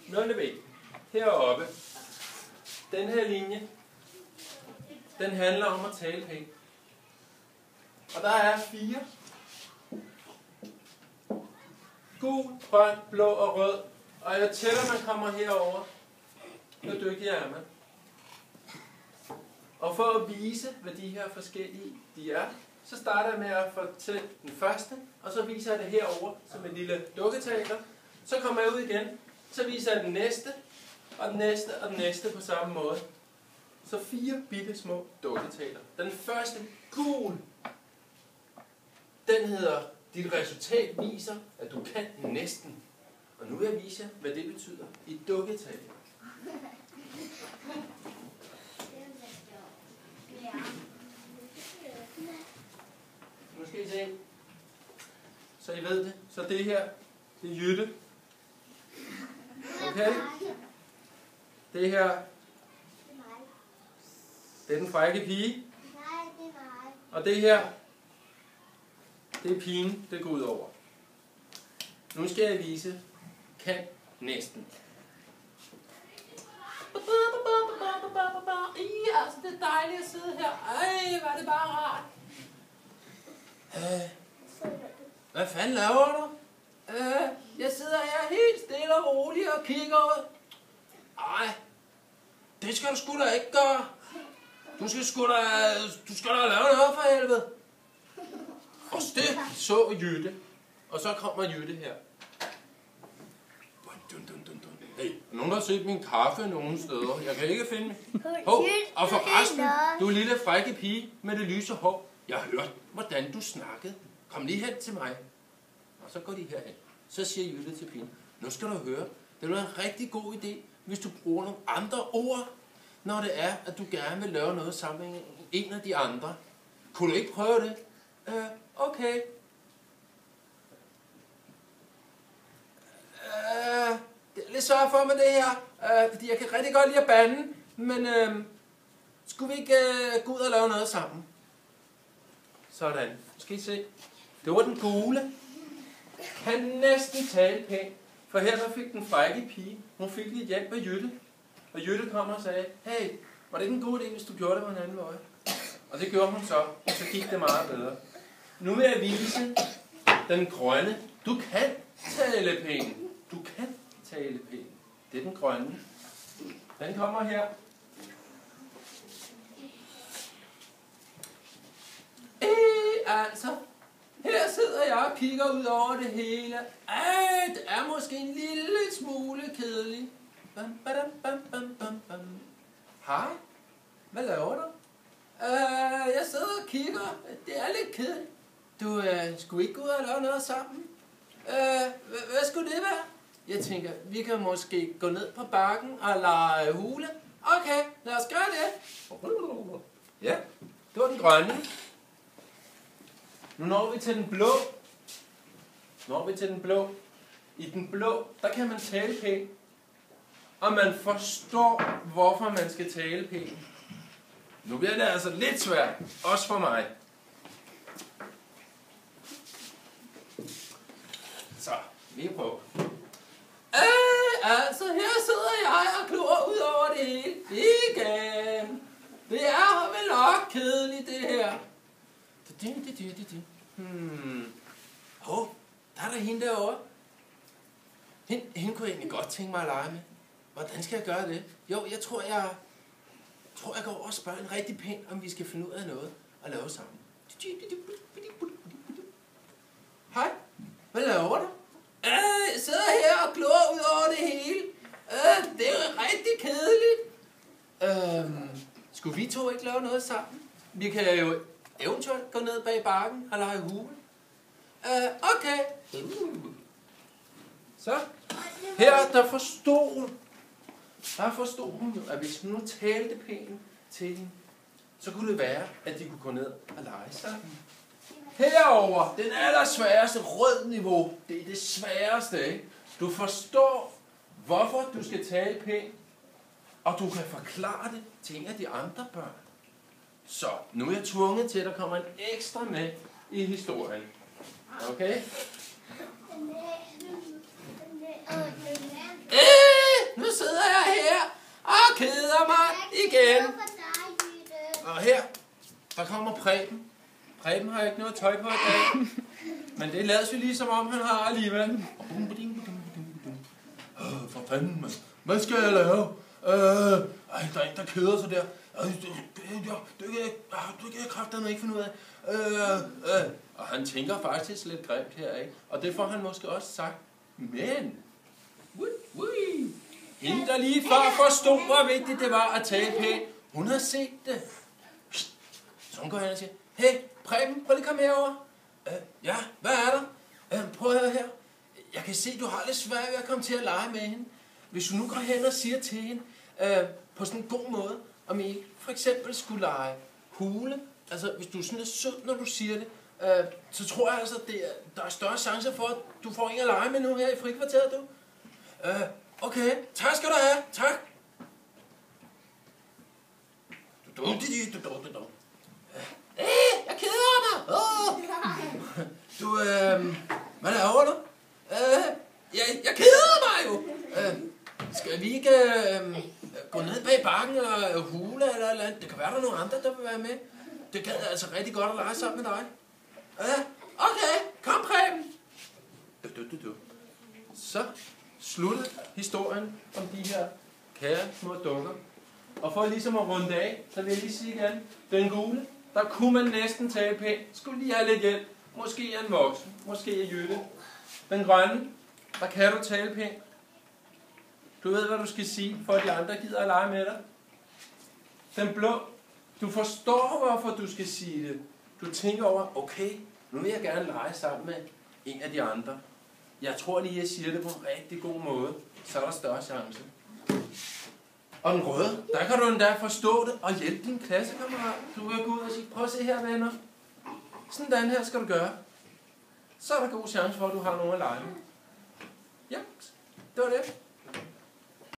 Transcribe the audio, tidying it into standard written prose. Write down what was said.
0. B. Heroppe. Den her linje, den handler om at tale pænt. Og der er 4. Gul, grøn, blå og rød. Og jeg tæller, man kommer herover. Hvor dygtig er man. Og for at vise, hvad de her forskellige de er, så starter jeg med at fortælle den første, og så viser jeg det herover som en lille dukketeater. Så kommer jeg ud igen, så viser jeg den næste, og den næste, og den næste på samme måde. Så 4 bitte små dukketeater. Den første, gul, den hedder, dit resultat viser, at du kan næsten. Og nu vil jeg vise jer, hvad det betyder i dukketeater. Nu skal I se, så I ved det. Så det her, det er Jytte. Okay? Det her, det er den frække pige. Og det her, det er pigen, det går ud over. Nu skal jeg vise, kan næsten. Altså, det er dejligt at sidde her. Ej, hvor er det bare rart. Hvad fanden laver du? Jeg sidder her helt stille og roligt og kigger ud. Ej, det skal du sgu da ikke gøre. Du skal da lave noget for helvede. Og det så Jytte. Og så kommer Jytte her. Hey, nogen der har set min kaffe nogen steder. Jeg kan ikke finde min. Hov, og forresten, du lille frække pige med det lyse hår. Jeg har hørt, hvordan du snakkede. Kom lige hen til mig. Og så går de herhen. Så siger Jytte til pigen, nu skal du høre, det er en rigtig god idé, hvis du bruger nogle andre ord, når det er, at du gerne vil lave noget sammen med en af de andre. Kunne du ikke prøve det? Okay. Det er lidt svært for med det her, fordi jeg kan rigtig godt lide at bande, men skulle vi ikke gå ud og lave noget sammen? Sådan. Nu skal I se. Det var den gule. Kan næsten tale pænt, for her der fik den frække pige, hun fik lidt hjælp af Jytte. Og Jytte kom og sagde, hey, var det ikke en god idé, hvis du gjorde det på en anden måde? Og det gjorde hun så, og så gik det meget bedre. Nu vil jeg vise den grønne. Du kan tale pænt. Du kan tale pænt. Det er den grønne. Den kommer her. Altså, her sidder jeg og kigger ud over det hele. Det er måske en lille smule kedeligt. Bam, badam, bam, bam, bam, bam. Hej, hvad laver du? Jeg sidder og kigger. Det er lidt kedeligt. Du skulle ikke gå ud og lave noget sammen? Hvad skulle det være? Jeg tænker, vi kan måske gå ned på bakken og lege hule. Okay, lad os gøre det. Ja, det var den grønne. Nu når vi til den blå. I den blå, der kan man tale pænt. Og man forstår, hvorfor man skal tale pænt. Nu bliver det altså lidt svært, også for mig. Så, vi prøver. Altså, her sidder jeg og klor ud over det hele. Igen. Det er vel nok kedeligt, det her. Der er der hende derovre. Hende kunne jeg egentlig godt tænke mig at lege med. Hvordan skal jeg gøre det? Jo, jeg tror, jeg går over og spørger en rigtig pænt, om vi skal finde ud af noget og lave sammen. Hej, hvad laver du? Jeg sidder her og klor ud over det hele. Det er jo rigtig kedeligt. Skulle vi to ikke lave noget sammen? Vi kan jo eventuelt gå ned bag bakken og lege hule. Okay. Så, her der forstod hun jo, at hvis hun nu talte pænt til hende, så kunne det være, at de kunne gå ned og lege sammen. Herover, den allersværeste rød niveau, det er det sværeste, ikke? Du forstår, hvorfor du skal tale pænt, og du kan forklare det til en af de andre børn. Så, nu er jeg tvunget til, at der kommer en ekstra med i historien. Okay? igen. Og her, der kommer Preben. Preben har ikke noget tøj på i dag. Men det lader sig ligesom om, han har alligevel. For fanden, mand. Hvad skal jeg lave? Der er en, der keder sig der. Det kan jeg kraftedeme ikke finde ud af. Og han tænker faktisk lidt grimt her, ikke? Og det får han måske også sagt. Men, hende der lige før forstod, hvor vigtigt det var at tale pænt. Hun har set det. Så hun går hen og siger, hey, Preben, prøv lige at komme herover. Ja, hvad er der? Prøv at høre her. Jeg kan se, du har lidt svært ved at komme til at lege med hende. Hvis du nu går hen og siger til hende, på sådan en god måde, om I for eksempel skulle lege hule, altså hvis du sådan er sød, når du siger det, så tror jeg altså, der er større chancer for, at du får en at lege med nu her i frikvarteret, du. Okay, tak skal du have, tak. Jeg keder mig. Du, hvad laver du? Jeg keder mig jo. Skal vi ikke gå ned bag bakken eller hule eller andet? Det kan være, der er nogle andre, der vil være med. Det gad altså rigtig godt at lege sammen med dig. Okay, kom Preben. Så sluttede historien om de her kære små dukker. Og for ligesom at runde af, så vil jeg lige sige igen, den gule, der kunne man næsten tale pænt. Skulle lige have lidt hjælp. Måske en voksen, måske en jytte. Den grønne, der kan du tale pænt. Du ved, hvad du skal sige, for at de andre gider at lege med dig. Den blå, du forstår, hvorfor du skal sige det. Du tænker over, okay, nu vil jeg gerne lege sammen med en af de andre. Jeg tror lige, jeg siger det på en rigtig god måde. Så er der større chance. Og den røde, der kan du endda forstå det og hjælpe din klassekammerat. Du vil gå ud og sige, prøv at se her, venner. Sådan her skal du gøre. Så er der god chance for, at du har nogen at lege med. Ja, det var det.